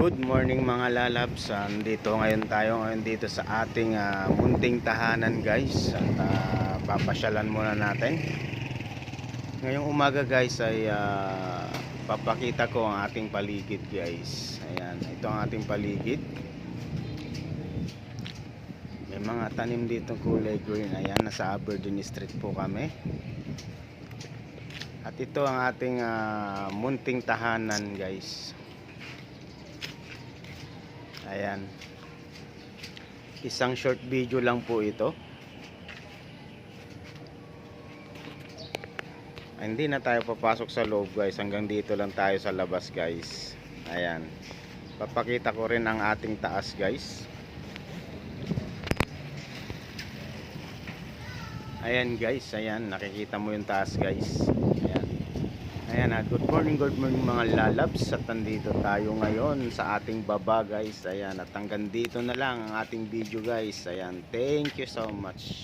Good morning mga lalabs. Dito ngayon tayo dito sa ating munting tahanan guys. At papasyalan muna natin. Ngayong umaga guys ay papakita ko ang ating paligid guys. Ayan, ito ang ating paligid. May mga tanim dito kulay green. Ayan, nasa Aberdeen Street po kami. At ito ang ating munting tahanan guys. Ayan, isang short video lang po ito. Hindi na tayo papasok sa loob guys, hanggang dito lang tayo sa labas guys. Ayan, papakita ko rin ang ating taas guys. Ayan guys, ayan, nakikita mo yung taas guys. Ayan, good morning mga lalabs. At nandito tayo ngayon sa ating baba guys. Ayan, at hanggang dito na lang ang ating video guys. Ayan, thank you so much.